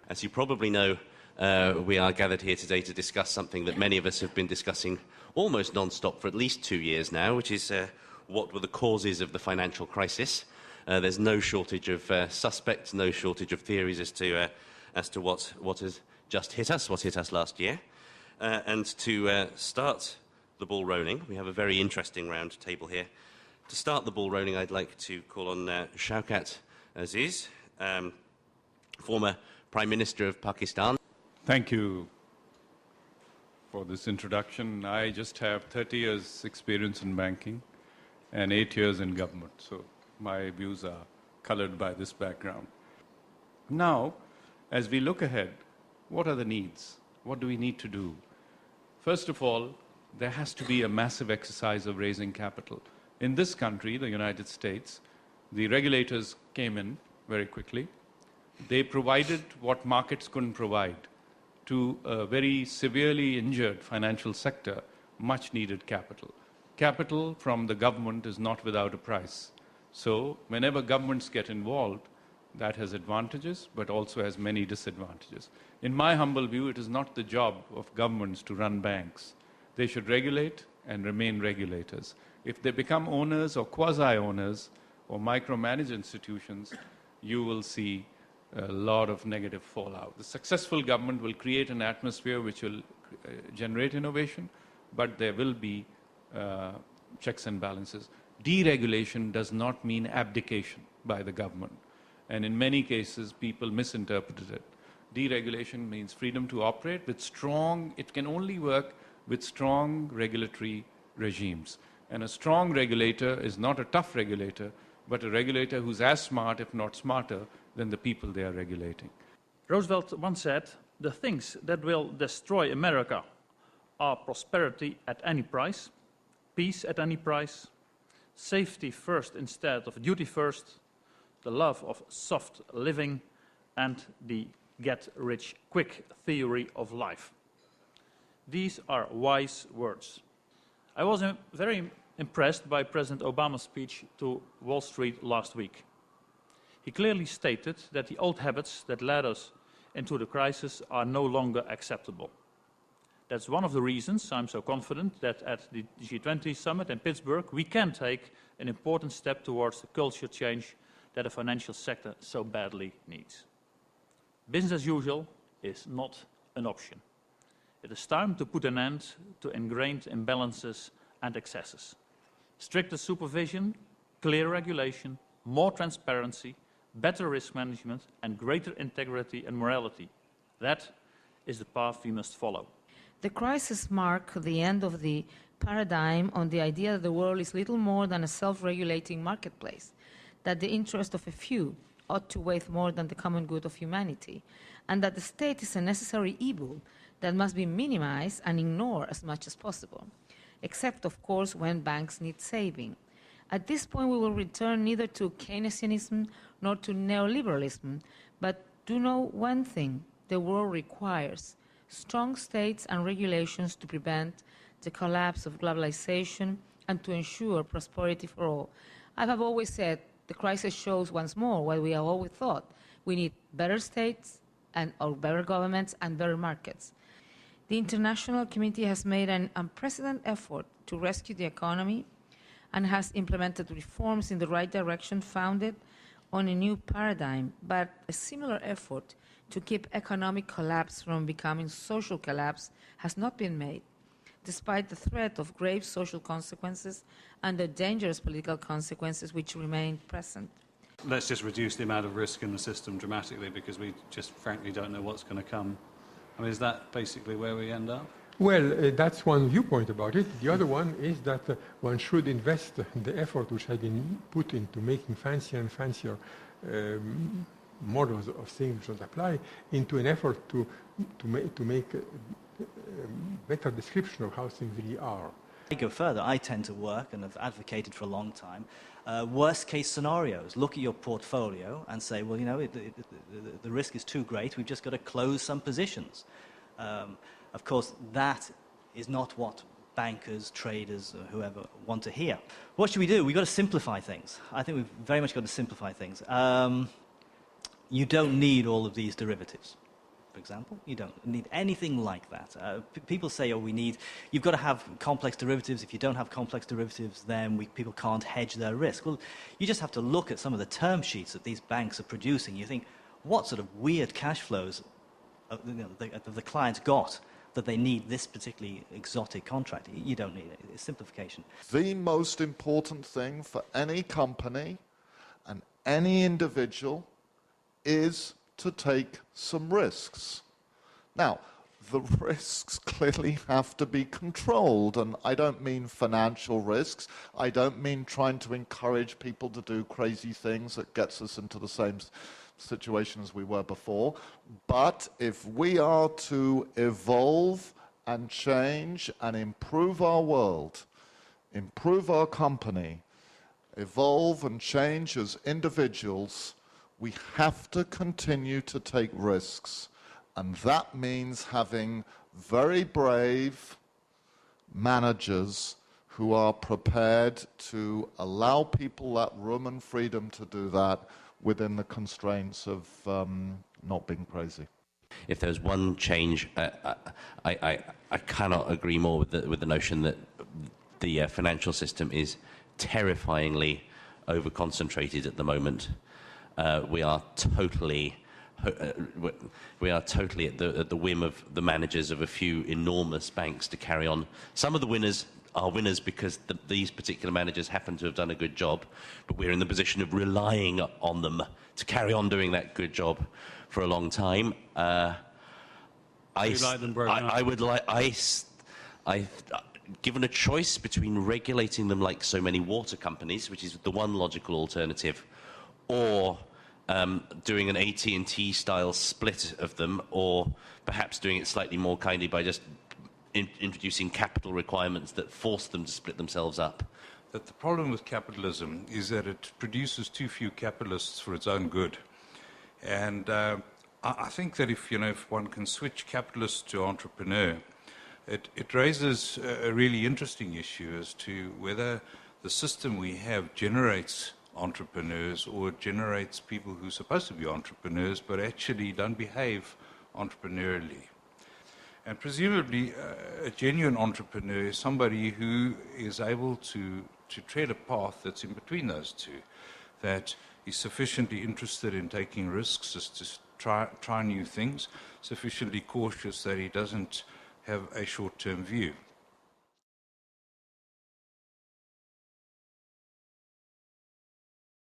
As you probably know, we are gathered here today to discuss something that many of us have been discussing almost non-stop for at least 2 years now, which is what were the causes of the financial crisis. There's no shortage of suspects, no shortage of theories as to what has just hit us, what hit us last year. And to start the ball rolling, we have a very interesting round table here. To start the ball rolling, I'd like to call on Shaukat Aziz, former Prime Minister of Pakistan. Thank you for this introduction. I just have 30 years experience in banking and 8 years in government, so my views are colored by this background. Now, as we look ahead, what are the needs? What do we need to do? First of all, there has to be a massive exercise of raising capital. In this country, the United States, the regulators came in very quickly. They provided what markets couldn't provide to a very severely injured financial sector, much needed capital. Capital from the government is not without a price. So whenever governments get involved, that has advantages, but also has many disadvantages. In my humble view, it is not the job of governments to run banks. They should regulate and remain regulators. If they become owners or quasi-owners or micromanage institutions, you will see a lot of negative fallout. The successful government will create an atmosphere which will generate innovation, but there will be checks and balances. Deregulation does not mean abdication by the government. And in many cases, people misinterpreted it. Deregulation means freedom to operate with strong, it can only work with strong regulatory regimes. And a strong regulator is not a tough regulator, but a regulator who's as smart, if not smarter, than the people they are regulating. Roosevelt once said, "The things that will destroy America are prosperity at any price, peace at any price, safety first instead of duty first, the love of soft living, and the get-rich-quick theory of life." These are wise words. I was very impressed by President Obama's speech to Wall Street last week. He clearly stated that the old habits that led us into the crisis are no longer acceptable. That's one of the reasons I'm so confident that at the G20 summit in Pittsburgh, we can take an important step towards the culture change that the financial sector so badly needs. Business as usual is not an option. It is time to put an end to ingrained imbalances and excesses. Stricter supervision, clear regulation, more transparency, better risk management, and greater integrity and morality. That is the path we must follow. The crisis marks the end of the paradigm on the idea that the world is little more than a self-regulating marketplace, that the interest of a few ought to weigh more than the common good of humanity, and that the state is a necessary evil that must be minimized and ignored as much as possible, except, of course, when banks need saving. At this point, we will return neither to Keynesianism nor to neoliberalism, but do know one thing: the world requires strong states and regulations to prevent the collapse of globalization and to ensure prosperity for all. I have always said the crisis shows once more what we have always thought. We need better states or better governments and better markets. The international community has made an unprecedented effort to rescue the economy and has implemented reforms in the right direction founded on a new paradigm, but a similar effort to keep economic collapse from becoming social collapse has not been made, despite the threat of grave social consequences and the dangerous political consequences which remain present. Let's just reduce the amount of risk in the system dramatically because we just frankly don't know what's going to come. I mean, is that basically where we end up? Well, that's one viewpoint about it. The other one is that one should invest the effort which has been put into making fancier and fancier models of things which don't apply into an effort to make a better description of how things really are. I go further. I tend to work, and have advocated for a long time, worst-case scenarios. Look at your portfolio and say, well, you know, the risk is too great. We've just got to close some positions. Of course, that is not what bankers, traders, or whoever want to hear. What should we do? We've got to simplify things. I think we've very much got to simplify things. You don't need all of these derivatives. for example. You don't need anything like that. People say, oh, you've got to have complex derivatives. If you don't have complex derivatives, then people can't hedge their risk. Well, you just have to look at some of the term sheets that these banks are producing. You think, what sort of weird cash flows the clients got that they need this particularly exotic contract? You don't need it. It's simplification. The most important thing for any company and any individual is to take some risks. Now, the risks clearly have to be controlled, and I don't mean financial risks. I don't mean trying to encourage people to do crazy things that gets us into the same situation as we were before. But if we are to evolve and change and improve our world, improve our company, evolve and change as individuals, we have to continue to take risks. And that means having very brave managers who are prepared to allow people that room and freedom to do that within the constraints of not being crazy. If there's one change, I cannot agree more with the notion that the financial system is terrifyingly over-concentrated at the moment. We are totally at the whim of the managers of a few enormous banks to carry on. Some of the winners are winners because these particular managers happen to have done a good job, but we're in the position of relying on them to carry on doing that good job for a long time. Given a choice between regulating them like so many water companies, which is the one logical alternative, or doing an AT&T style split of them, or perhaps doing it slightly more kindly by just introducing capital requirements that force them to split themselves up. That the problem with capitalism is that it produces too few capitalists for its own good. And I think that if one can switch capitalists to entrepreneur, it raises a really interesting issue as to whether the system we have generates entrepreneurs or it generates people who are supposed to be entrepreneurs but actually don't behave entrepreneurially. And presumably a genuine entrepreneur is somebody who is able to tread a path that's in between those two, that is sufficiently interested in taking risks as to try new things, sufficiently cautious that he doesn't have a short-term view.